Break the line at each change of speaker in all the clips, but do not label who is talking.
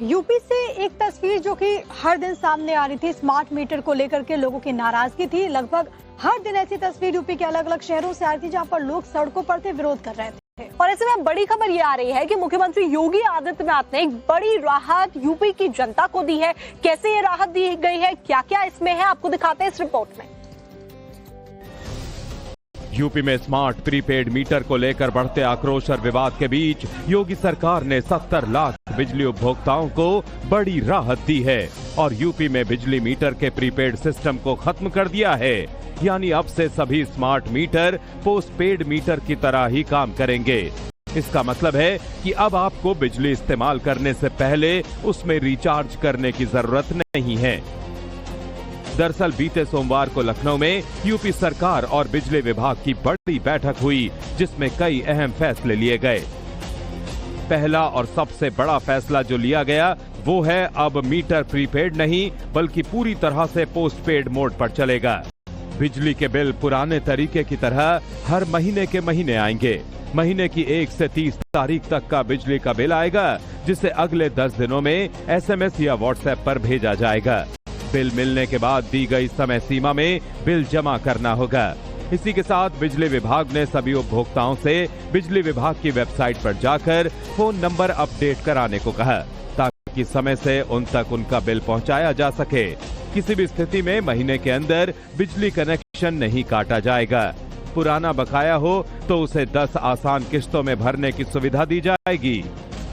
UP से एक तस्वीर जो कि हर दिन सामने आ रही थी, स्मार्ट मीटर को लेकर के लोगों की नाराजगी थी। लगभग हर दिन ऐसी तस्वीर यूपी के अलग अलग शहरों से आ रही थी जहां पर लोग सड़कों पर थे, विरोध कर रहे थे।
और ऐसे में बड़ी खबर ये आ रही है कि मुख्यमंत्री योगी आदित्यनाथ ने एक बड़ी राहत यूपी की जनता को दी है। कैसे ये राहत दी गई है, क्या क्या इसमें है, आपको दिखाते हैं इस रिपोर्ट में।
यूपी में स्मार्ट प्रीपेड मीटर को लेकर बढ़ते आक्रोश और विवाद के बीच योगी सरकार ने 70 लाख बिजली उपभोक्ताओं को बड़ी राहत दी है और यूपी में बिजली मीटर के प्रीपेड सिस्टम को खत्म कर दिया है। यानी अब से सभी स्मार्ट मीटर पोस्टपेड मीटर की तरह ही काम करेंगे। इसका मतलब है कि अब आपको बिजली इस्तेमाल करने से पहले उसमें रिचार्ज करने की जरूरत नहीं है। दरअसल बीते सोमवार को लखनऊ में यूपी सरकार और बिजली विभाग की बड़ी बैठक हुई, जिसमें कई अहम फैसले लिए गए। पहला और सबसे बड़ा फैसला जो लिया गया वो है अब मीटर प्रीपेड नहीं बल्कि पूरी तरह से पोस्टपेड मोड पर चलेगा। बिजली के बिल पुराने तरीके की तरह हर महीने के महीने आएंगे। महीने की 1 से 30 तारीख तक का बिजली का बिल आएगा, जिसे अगले 10 दिनों में SMS या WhatsApp पर भेजा जाएगा। बिल मिलने के बाद दी गई समय सीमा में बिल जमा करना होगा। इसी के साथ बिजली विभाग ने सभी उपभोक्ताओं से बिजली विभाग की वेबसाइट पर जाकर फोन नंबर अपडेट कराने को कहा, ताकि समय से उन तक उनका बिल पहुंचाया जा सके। किसी भी स्थिति में महीने के अंदर बिजली कनेक्शन नहीं काटा जाएगा। पुराना बकाया हो तो उसे 10 आसान किश्तों में भरने की सुविधा दी जाएगी।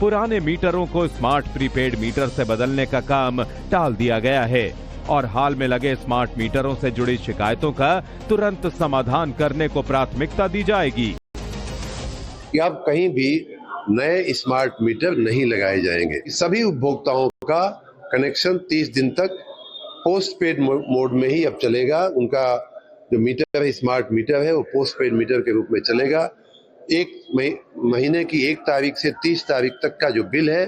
पुराने मीटरों को स्मार्ट प्रीपेड मीटर से बदलने का काम टाल दिया गया है और हाल में लगे स्मार्ट मीटरों से जुड़ी शिकायतों का तुरंत समाधान करने को प्राथमिकता दी जाएगी।
कि अब कहीं भी नए स्मार्ट मीटर नहीं लगाए जाएंगे। सभी उपभोक्ताओं का कनेक्शन 30 दिन तक पोस्टपेड मोड में ही अब चलेगा। उनका जो मीटर है, स्मार्ट मीटर है, वो पोस्टपेड मीटर के रूप में चलेगा। एक महीने की 1 तारीख से 30 तारीख तक का जो बिल है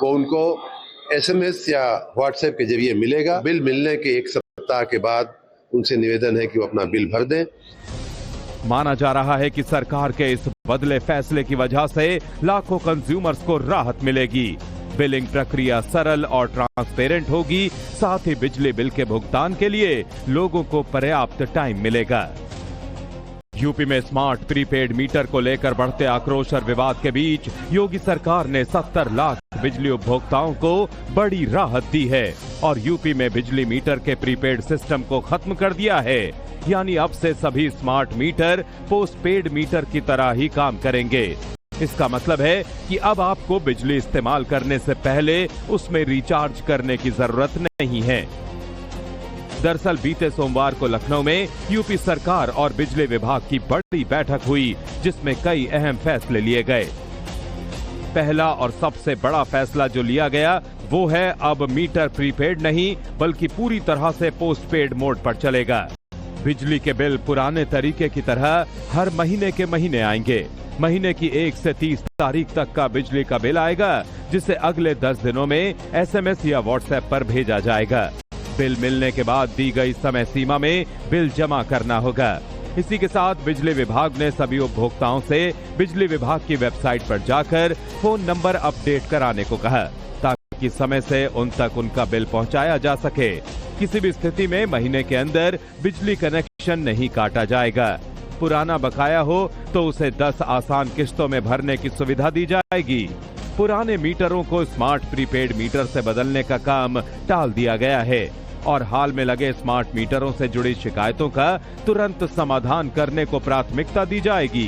वो उनको SMS या WhatsApp के जरिए मिलेगा। बिल मिलने के 1 सप्ताह के बाद उनसे निवेदन है कि वो अपना बिल भर दें।
माना जा रहा है कि सरकार के इस बदले फैसले की वजह से लाखों कंज्यूमर्स को राहत मिलेगी। बिलिंग प्रक्रिया सरल और ट्रांसपेरेंट होगी। साथ ही बिजली बिल के भुगतान के लिए लोगों को पर्याप्त टाइम मिलेगा। यूपी में स्मार्ट प्रीपेड मीटर को लेकर बढ़ते आक्रोश और विवाद के बीच योगी सरकार ने 70 लाख बिजली उपभोक्ताओं को बड़ी राहत दी है और यूपी में बिजली मीटर के प्रीपेड सिस्टम को खत्म कर दिया है। यानी अब से सभी स्मार्ट मीटर पोस्टपेड मीटर की तरह ही काम करेंगे। इसका मतलब है कि अब आपको बिजली इस्तेमाल करने से पहले उसमें रिचार्ज करने की जरूरत नहीं है। दरअसल बीते सोमवार को लखनऊ में यूपी सरकार और बिजली विभाग की बड़ी बैठक हुई, जिसमें कई अहम फैसले लिए गए। पहला और सबसे बड़ा फैसला जो लिया गया वो है अब मीटर प्रीपेड नहीं बल्कि पूरी तरह से पोस्टपेड मोड पर चलेगा। बिजली के बिल पुराने तरीके की तरह हर महीने के महीने आएंगे। महीने की 1 से 30 तारीख तक का बिजली का बिल आएगा, जिसे अगले 10 दिनों में SMS या WhatsApp पर भेजा जाएगा। बिल मिलने के बाद दी गई समय सीमा में बिल जमा करना होगा। इसी के साथ बिजली विभाग ने सभी उपभोक्ताओं से बिजली विभाग की वेबसाइट पर जाकर फोन नंबर अपडेट कराने को कहा, ताकि समय से उन तक उनका बिल पहुंचाया जा सके। किसी भी स्थिति में महीने के अंदर बिजली कनेक्शन नहीं काटा जाएगा। पुराना बकाया हो तो उसे 10 आसान किश्तों में भरने की सुविधा दी जाएगी। पुराने मीटरों को स्मार्ट प्रीपेड मीटर से बदलने का काम टाल दिया गया है और हाल में लगे स्मार्ट मीटरों से जुड़ी शिकायतों का तुरंत समाधान करने को प्राथमिकता दी जाएगी।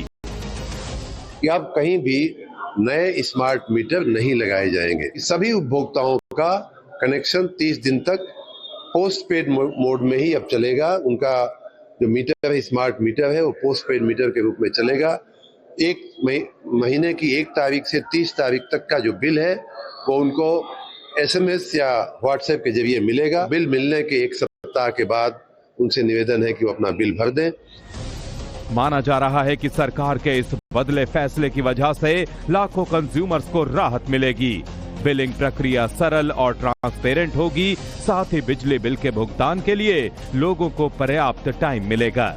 कि अब कहीं भी नए स्मार्ट मीटर नहीं लगाए जाएंगे। सभी उपभोक्ताओं का कनेक्शन 30 दिन तक पोस्टपेड मोड में ही अब चलेगा। उनका जो मीटर है, स्मार्ट मीटर है, वो पोस्टपेड मीटर के रूप में चलेगा। एक महीने की 1 तारीख से 30 तारीख तक का जो बिल है वो उनको SMS या WhatsApp के जरिए मिलेगा। बिल मिलने के 1 सप्ताह के बाद उनसे निवेदन है कि वो अपना बिल भर दें।
माना जा रहा है कि सरकार के इस बदले फैसले की वजह से लाखों कंज्यूमर्स को राहत मिलेगी। बिलिंग प्रक्रिया सरल और ट्रांसपेरेंट होगी। साथ ही बिजली बिल के भुगतान के लिए लोगों को पर्याप्त टाइम मिलेगा।